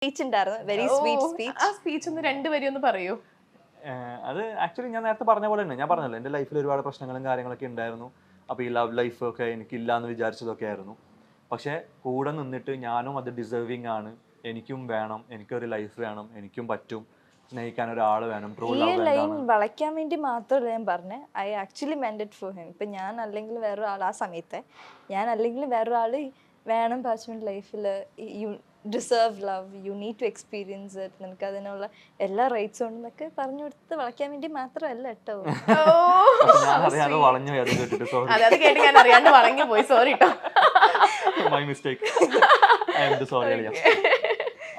Speech ഉണ്ടായിരുന്നു, very sweet speech. ആ speech ഒന്ന് രണ്ടുപേരും ഒന്ന് പറയൂ. അത് ആക്ച്വലി ഞാൻ നേരത്തെ പറഞ്ഞ പോലെ തന്നെ, ഞാൻ പറഞ്ഞല്ലോ എൻ്റെ ലൈഫിൽ ഒരുപാട് പ്രശ്നങ്ങളും കാര്യങ്ങളൊക്കെ ഉണ്ടായിരുന്നു. അപ്പോൾ ഈ ലവ് ലൈഫ് ഒക്കെ എനിക്കില്ല എന്ന് വിചാരിച്ചതൊക്കെ ആയിരുന്നു. പക്ഷേ കൂടെ നിന്നിട്ട് ഞാനും അത് ഡിസേർവിങ് ആണ്, എനിക്കും വേണം, എനിക്കൊരു ലൈഫ് വേണം, എനിക്കും പറ്റും, സ്നേഹിക്കാൻ ഒരാൾ വേണം, ട്രൂ ഈ ലവ് ലൈൻ എന്താണ്. വളയ്ക്കാൻ വേണ്ടി മാത്രമല്ല ഞാൻ പറഞ്ഞത്, I actually meant it for him. ഇപ്പൊ ഞാൻ അല്ലെങ്കിൽ വേറൊരാൾ, ആ സമയത്ത് ഞാൻ അല്ലെങ്കിൽ വേറൊരാൾ വേണം പാച്ച്മെന്റ് ലൈഫിൽ, you deserve love, you need to experience it, നിനക്ക് അതിനുള്ള എല്ലാ റൈറ്റ്സും ഉണ്ടെന്നൊക്കെ പറഞ്ഞു കൊടുത്ത് വളയ്ക്കാൻ വേണ്ടി മാത്രമല്ല കേട്ടോ. ഞാൻ അറിയാതെ വളഞ്ഞു അത് കേട്ടിട്ട് സോറി, അത് കേട്ട് ഞാൻ അറിയാണ്ട് വളങ്ങി പോയി, സോറി കേട്ടോ. My mistake, I am sorry അളിയ.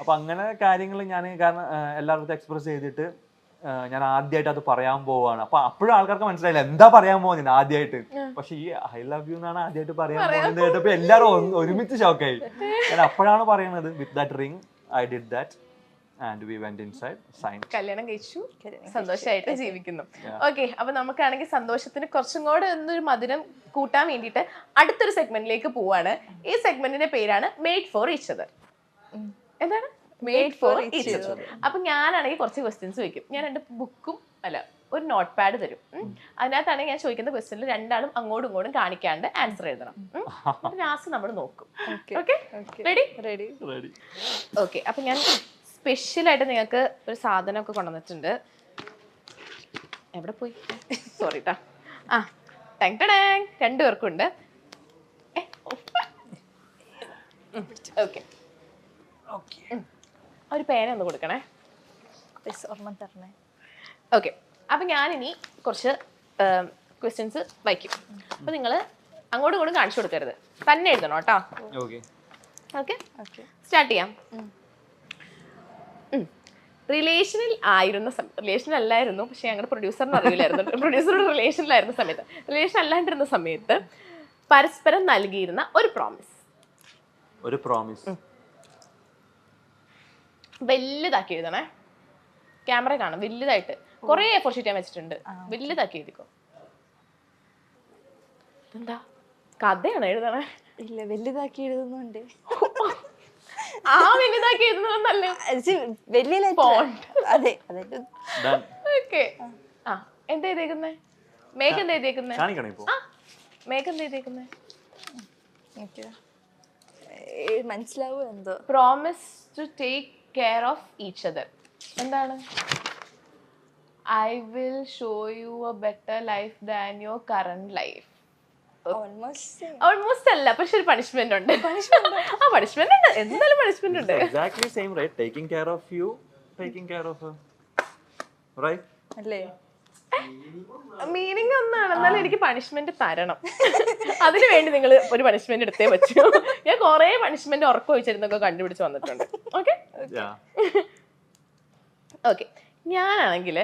അപ്പൊ അങ്ങനെ കാര്യങ്ങൾ ഞാൻ കാരണം എല്ലാവർക്കും എക്സ്പ്രസ് ചെയ്തിട്ട് ഞാൻ ആദ്യമായിട്ട് അത് പറയാൻ പോവാണ്. അപ്പൊ അപ്പോഴും ആൾക്കാർക്ക് മനസ്സിലായില്ല എന്താ പറയാൻ പോകുന്നത് ആദ്യമായിട്ട്. പക്ഷെ ഈ ഐ ലവ് യു എന്നാണ് ആദ്യമായിട്ട് പറയാൻ പോകുന്നത് കേട്ടപ്പോ എല്ലാവരും ഒരുമിച്ച് ഷോക്കായി. ഞാൻ അപ്പോഴാണ് പറയുന്നത്, with that ring I did that and we went inside, sign. കല്യാണം കഴിച്ചു, സന്തോഷമായിട്ട് ജീവിക്കുന്നു. ഓക്കെ, അപ്പൊ നമുക്കാണെങ്കിൽ സന്തോഷത്തിന് കുറച്ചും കൂടെ ഒന്നൊരു മധുരം കൂട്ടാൻ വേണ്ടിയിട്ട് അടുത്തൊരു സെഗ്മെന്റിലേക്ക് പോവാണ്. ഈ സെഗ്മെന്റിന്റെ പേരാണ് മെയ്ഡ് ഫോർ ഈച്ച് അതർ. എന്താണ് മെയ്ഡ് ഫോർ ഈച്ച് അതർ? അപ്പൊ ഞാനാണെങ്കിൽ കുറച്ച് ക്വസ്റ്റ്യൻസ് വെക്കും. ഞാൻ എൻ്റെ ബുക്കും ഒരു നോട്ട് പാഡ് തരും. അതിനകത്താണെങ്കിൽ ഞാൻ ചോദിക്കുന്ന ക്വസ്റ്റ്യനിൽ രണ്ടാളും അങ്ങോട്ടും ഇങ്ങോട്ടും കാണിക്കാണ്ട് ആൻസർ എഴുതണം. ലാസ്റ്റ് നമ്മൾ നോക്കും. Okay, ready? റെഡി. ഓക്കെ, അപ്പൊ ഞാൻ സ്പെഷ്യലായിട്ട് നിങ്ങൾക്ക് ഒരു സാധനമൊക്കെ കൊണ്ടുവന്നിട്ടുണ്ട്. എവിടെ പോയി? സോറി ട്ടാ. ആ, ടാങ് ടാങ്, രണ്ടുപേർക്കും ഉണ്ട്. ഓക്കെ, ഒരു പേന ഒന്ന് കൊടുക്കണേ. ഓർമ്മ തരണേ. ഓക്കെ, അപ്പം ഞാനിനി കുറച്ച് ക്വസ്റ്റ്യൻസ് വയ്ക്കും. അപ്പം നിങ്ങൾ അങ്ങോട്ടും ഇങ്ങോട്ടും കാണിച്ചു കൊടുക്കരുത്, തന്നെ എഴുതണം കേട്ടോ. ഓക്കെ, സ്റ്റാർട്ട് ചെയ്യാം. റിലേഷനിൽ ആയിരുന്ന റിലേഷൻ അല്ലായിരുന്നു, പക്ഷെ ഞങ്ങളുടെ പ്രൊഡ്യൂസറിന് അറിയില്ലായിരുന്നു. പ്രൊഡ്യൂസറുടെ റിലേഷനിലായിരുന്ന സമയത്ത്, റിലേഷൻ അല്ലാണ്ടിരുന്ന സമയത്ത് പരസ്പരം നൽകിയിരുന്ന ഒരു പ്രോമിസ്. വലുതാക്കി എഴുതണേ, ക്യാമറ കാണാം. വലുതായിട്ട് കുറെ എഫോർട്ട് ഷീറ്റ് ഞാൻ വെച്ചിട്ടുണ്ട്. വലുതാക്കി എഴുതിക്കോ. എന്താ കഥയാണ് എഴുതണേ? ഇല്ല, വലുതാക്കി എഴുതുന്നുണ്ട്. ആ വലുതാക്കി എഴുതുന്നതല്ലേ? അതെ. ഓക്കെ, ആ എന്താ എഴുതിയേക്കുന്നേ? മേഘ എന്താ എഴുതിയേക്കുന്നേ? മേഘ എന്താ എഴുതിയേക്കുന്നേ? മനസ്സിലാവോ എന്തോ? Promise to take care of each other. എന്താണ്? I will show you a better life than your current life. Almost അല്ല, പക്ഷെ ഒരു പണിഷ്മെന്റ് ഉണ്ട്. ആ പണിഷ്മെന്റ് ഉണ്ട്, എന്തായാലും പണിഷ്മെന്റ് ഉണ്ട്. Exactly same, right? Taking care of you, taking care of her, right? അല്ലേ? മീനിങ് ഒന്നാണ്, എന്നാലും എനിക്ക് പണിഷ്മെന്റ് തരണം. അതിനു വേണ്ടി നിങ്ങൾ ഒരു പണിഷ്മെന്റ് എടുത്തേ പറ്റൂ. ഞാൻ കുറെ പണിഷ്മെന്റ് ഉറക്കം വെച്ചിരുന്നൊക്കെ കണ്ടുപിടിച്ച് വന്നിട്ടുണ്ട്. Okay, okay. ഞാനാണെങ്കിൽ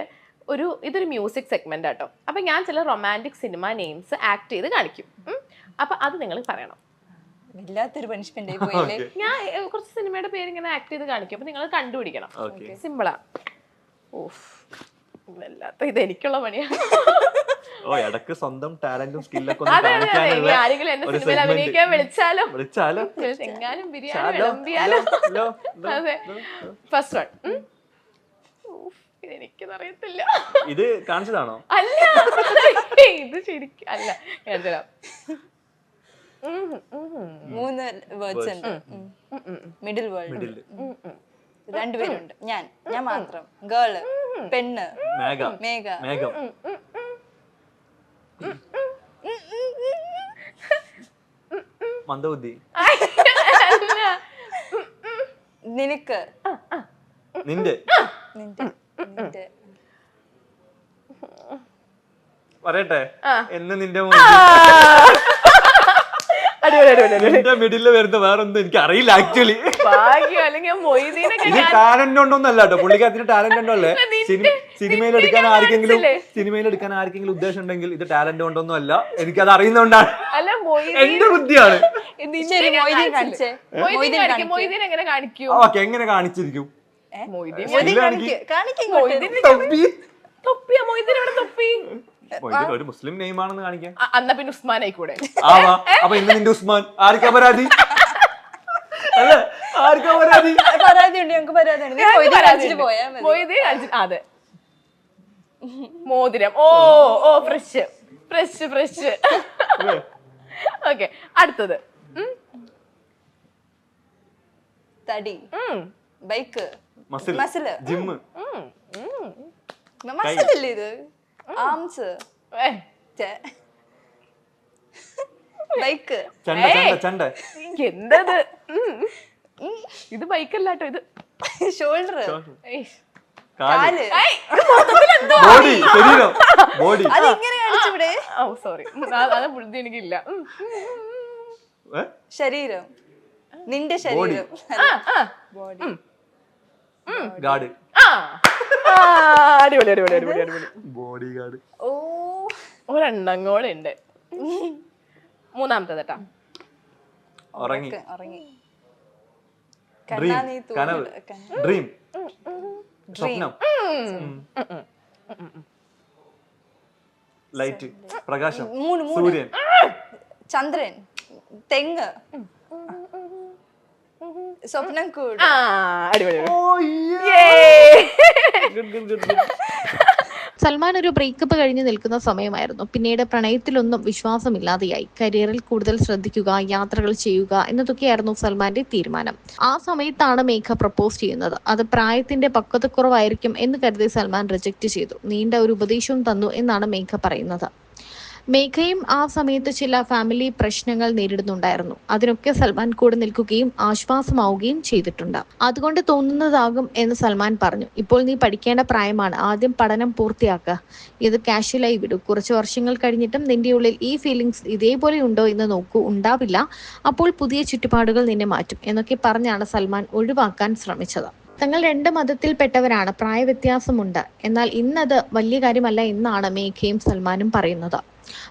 ഇതൊരു മ്യൂസിക് സെഗ്മെന്റ് ആട്ടോ. അപ്പൊ ഞാൻ ചില റൊമാൻറ്റിക് സിനിമ നെയിംസ് ആക്ട് ചെയ്ത് കാണിക്കും. അപ്പൊ അത് നിങ്ങൾ പറയണം. വല്ലാത്തൊരു പണിഷ്മെന്റ്. ഞാൻ കുറച്ച് സിനിമയുടെ പേര് ഇങ്ങനെ ആക്ട് ചെയ്ത് കാണിക്കും, അപ്പൊ നിങ്ങൾ കണ്ടുപിടിക്കണം. സിമ്പിളാ. ഓഫ്, വല്ലാത്ത ഇത് എനിക്കുള്ള പണിയാണ്. ഇടക്ക് സ്വന്തം ടാലന്റും സ്കില്ലൊക്കെ ആരെങ്കിലും എന്നെ സിനിമയിൽ അഭിനയിക്കാൻ വിളിച്ചാലോ, എങ്ങാനും ബിരിയാണി വിളമ്പിയാലോ. അതെ, ഫസ്റ്റ് വൺ. എനിക്കറിയത്തില്ല, ഇത് കാണിച്ചതാണോ? അല്ല, ഇത് ശരിക്കും അല്ല. ഞാൻ തരാം. 3 വേർഡ്സ് ഉണ്ട്. മിഡിൽ വേർഡ് രണ്ടുപേരുണ്ട്. ഞാൻ മാത്രം. ഗേള്, പെണ്ണ്, മേഘ. മന്ദബുദ്ധി. നിനക്ക്, നിന്റെ. പറയട്ടെ, എന്ന് നിന്റെ മിഡില് വരുന്ന വേറൊന്നും എനിക്ക് അറിയില്ല ആക്ച്വലി. ഇത് ടാലന്റ് ഉണ്ടോന്നല്ല കേട്ടോ, പുള്ളിക്കാരത്തിന് ടാലന്റ് ഉണ്ടോ അല്ലേ? സിനിമയിൽ എടുക്കാൻ ആർക്കെങ്കിലും ഉദ്ദേശം ഉണ്ടെങ്കിൽ ഇത് ടാലന്റ് ഉണ്ടോന്നും അല്ല, എനിക്കത് അറിയുന്നോണ്ടാണ്, എന്റെ ബുദ്ധിയാണ്. എങ്ങനെ കാണിച്ചിരിക്കും? ഒരു മുസ്ലിം നെയിം ആണെന്ന് കാണിക്കാം. അന്ന പിന്നെ ഉസ്മാൻ ആയിക്കൂടെ? അപ്പൊ ഇന്ന് നിന്റെ ഉസ്മാൻ ആർക്കാ പരാതി? അല്ലെ, ആർക്കാ പരാതി? പരാതിയുണ്ട്, ഞങ്ങൾക്ക് പരാതിയുണ്ട്. നീ മൊയ്തീൻ കാണിച്ചിട്ട് പോയാ മതി. മൊയ്തീൻ കാണിച്ചിട്ട്, അതെ. മോതിരം. ഓ ഓ ഫ്രഷ് ഫ്രഷ് ഫ്രഷ്. ഓക്കെ, അടുത്തത്. തടി, ബൈക്ക്, മസിൽ, മസില്, ജിമ്മ്, മസിലല്ലേ ഇത്? ആംസ്, ബൈക്ക്, ചണ്ട ചണ്ട ചണ്ട. എന്തത്? ഇത് ബൈക്കല്ലാട്ടോ, ഇത് ഷോൾഡർ, കാല്, കാല്, ബോഡി, ശരീരം, ബോഡി. അതിങ്ങനെ കാണിച്ചിവിടെ. ഓ സോറി, അത് ബുദ്ധി എനിക്കില്ല. ശരീരം, നിന്റെ ശരീരം, ബോഡി, ഗാർഡ്. അടിപൊളി അടിപൊളി അടിപൊളി അടിപൊളി. Body guard. ഓ ഒരെണ്ണം കൂടെ ഉണ്ട്. മൂന്നാമത്തേത് കേട്ടാ. ഉറങ്ങി, ഉറങ്ങി, ഡ്രീം, കനവ്, ഡ്രീം, സ്വപ്നം, ലൈറ്റ്, പ്രകാശം, സൂര്യൻ, ചന്ദ്രൻ, തെങ്ങ്, സ്വപ്നം കൂട്. അടിപൊളി. സൽമാൻ ഒരു ബ്രേക്കപ്പ് കഴിഞ്ഞ് നിൽക്കുന്ന സമയമായിരുന്നു. പിന്നീട് പ്രണയത്തിലൊന്നും വിശ്വാസമില്ലാതെയായി. കരിയറിൽ കൂടുതൽ ശ്രദ്ധിക്കുക, യാത്രകൾ ചെയ്യുക എന്നതൊക്കെയായിരുന്നു സൽമാന്റെ തീരുമാനം. ആ സമയത്താണ് മേഘ പ്രപ്പോസ് ചെയ്യുന്നത്. അത് പ്രായത്തിന്റെ പക്വതക്കുറവായിരിക്കും എന്ന് കരുതി സൽമാൻ റിജക്റ്റ് ചെയ്തു. നീണ്ട ഒരു ഉപദേശവും തന്നു എന്നാണ് മേഘ പറയുന്നത്. മേഘയും ആ സമയത്ത് ചില ഫാമിലി പ്രശ്നങ്ങൾ നേരിടുന്നുണ്ടായിരുന്നു. അതിനൊക്കെ സൽമാൻ കൂടെ നിൽക്കുകയും ആശ്വാസമാവുകയും ചെയ്തിട്ടുണ്ട്. അതുകൊണ്ട് തോന്നുന്നതാകും എന്ന് സൽമാൻ പറഞ്ഞു. ഇപ്പോൾ നീ പഠിക്കേണ്ട പ്രായമാണ്, ആദ്യം പഠനം പൂർത്തിയാക്കുക. ഇത് കാഷ്വലായി വിടൂ. കുറച്ച് വർഷങ്ങൾ കഴിഞ്ഞിട്ടും നിന്റെ ഉള്ളിൽ ഈ ഫീലിങ്സ് ഇതേപോലെ ഉണ്ടോ എന്ന് നോക്കൂ. ഉണ്ടാവില്ല. അപ്പോൾ പുതിയ ചുറ്റുപാടുകൾ നിന്നെ മാറ്റും എന്നൊക്കെ പറഞ്ഞാണ് സൽമാൻ ഒഴിവാക്കാൻ ശ്രമിച്ചത്. തങ്ങൾ രണ്ട് മതത്തിൽപ്പെട്ടവരാണ്, പ്രായവ്യത്യാസമുണ്ട്. എന്നാൽ ഇന്നത് വലിയ കാര്യമല്ല എന്നാണ് മേഘയും സൽമാനും പറയുന്നത്.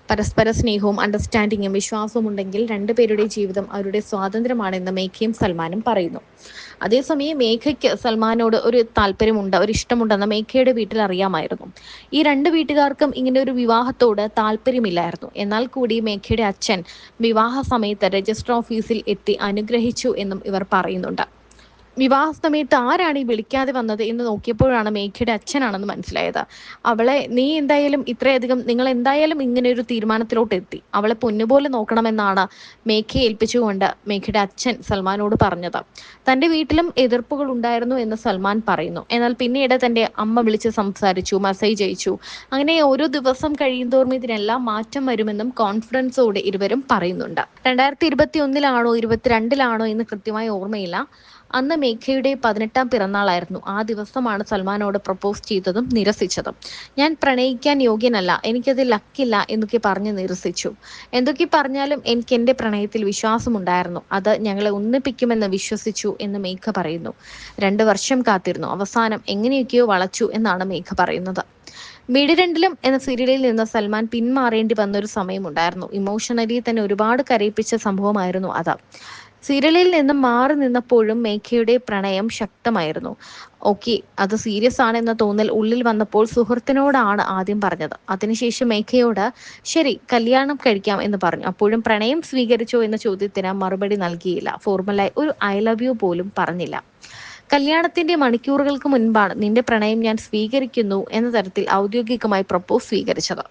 പരസ്പര സ്നേഹവും അണ്ടർസ്റ്റാൻഡിങ്ങും വിശ്വാസവും ഉണ്ടെങ്കിൽ രണ്ടുപേരുടെ ജീവിതം അവരുടെ സ്വാതന്ത്ര്യമാണെന്ന് മേഘയും സൽമാനും പറയുന്നു. അതേസമയം മേഘയ്ക്ക് സൽമാനോട് ഒരു താല്പര്യമുണ്ട്, ഒരു ഇഷ്ടമുണ്ടെന്ന് മേഘയുടെ വീട്ടിൽ അറിയാമായിരുന്നു. ഈ രണ്ട് വീട്ടുകാർക്കും ഇങ്ങനെ ഒരു വിവാഹത്തോട് താല്പര്യമില്ലായിരുന്നു. എന്നാൽ കൂടി മേഘയുടെ അച്ഛൻ വിവാഹ സമയത്ത് രജിസ്റ്റർ ഓഫീസിൽ എത്തി അനുഗ്രഹിച്ചു എന്നും ഇവർ പറയുന്നുണ്ട്. വിവാഹ സമയത്ത് ആരാണ് ഈ വിളിക്കാതെ വന്നത് എന്ന് നോക്കിയപ്പോഴാണ് മേഘയുടെ അച്ഛനാണെന്ന് മനസ്സിലായത്. നിങ്ങൾ എന്തായാലും ഇങ്ങനെ ഒരു തീരുമാനത്തിലോട്ട് എത്തി, അവളെ പൊന്നുപോലെ നോക്കണമെന്നാണ് മേഘയെ ഏൽപ്പിച്ചുകൊണ്ട് മേഘയുടെ അച്ഛൻ സൽമാനോട് പറഞ്ഞത്. തന്റെ വീട്ടിലും എതിർപ്പുകൾ ഉണ്ടായിരുന്നു എന്ന് സൽമാൻ പറയുന്നു. എന്നാൽ പിന്നീട് തന്റെ അമ്മ വിളിച്ച് സംസാരിച്ചു, മെസ്സേജ് അയച്ചു. അങ്ങനെ ഓരോ ദിവസം കഴിയുന്തോറും ഇതിനെല്ലാം മാറ്റം വരുമെന്നും കോൺഫിഡൻസോടെ ഇരുവരും പറയുന്നുണ്ട്. 2021 22 എന്ന് കൃത്യമായി ഓർമ്മയില്ല. അന്ന് മേഘയുടെ 18ാം പിറന്നാളായിരുന്നു. ആ ദിവസമാണ് സൽമാനോട് പ്രപ്പോസ് ചെയ്തതും നിരസിച്ചതും. ഞാൻ പ്രണയിക്കാൻ യോഗ്യനല്ല, എനിക്കത് ലക്കില്ല എന്നൊക്കെ പറഞ്ഞ് നിരസിച്ചു. എന്തൊക്കെ പറഞ്ഞാലും എനിക്ക് എൻ്റെ പ്രണയത്തിൽ വിശ്വാസമുണ്ടായിരുന്നു. അത് ഞങ്ങളെ ഒന്നിപ്പിക്കുമെന്ന് വിശ്വസിച്ചു എന്ന് മേഘ പറയുന്നു. 2 വർഷം കാത്തിരുന്നു, അവസാനം എങ്ങനെയൊക്കെയോ വളച്ചു എന്നാണ് മേഘ പറയുന്നത്. മിഡിരണ്ടിലും എന്ന സീരിയലിൽ നിന്ന് സൽമാൻ പിന്മാറേണ്ടി വന്നൊരു സമയമുണ്ടായിരുന്നു. ഇമോഷണലി തന്നെ ഒരുപാട് കരയിപ്പിച്ച സംഭവമായിരുന്നു അത്. സീരിയലിൽ നിന്നും മാറി നിന്നപ്പോഴും മേഘയുടെ പ്രണയം ശക്തമായിരുന്നു. ഓക്കെ, അത് സീരിയസ് ആണെന്ന തോന്നൽ ഉള്ളിൽ വന്നപ്പോൾ സുഹൃത്തിനോടാണ് ആദ്യം പറഞ്ഞത്. അതിനുശേഷം മേഘയോട് ശരി കല്യാണം കഴിക്കാം എന്ന് പറഞ്ഞു. അപ്പോഴും പ്രണയം സ്വീകരിച്ചോ എന്ന ചോദ്യത്തിന് മറുപടി നൽകിയില്ല. ഫോർമലായി ഒരു ഐ ലവ് യു പോലും പറഞ്ഞില്ല. കല്യാണത്തിന്റെ മണിക്കൂറുകൾക്ക് മുൻപാണ് നിന്റെ പ്രണയം ഞാൻ സ്വീകരിക്കുന്നു എന്ന തരത്തിൽ ഔദ്യോഗികമായി പ്രപ്പോസ് സ്വീകരിച്ചത്.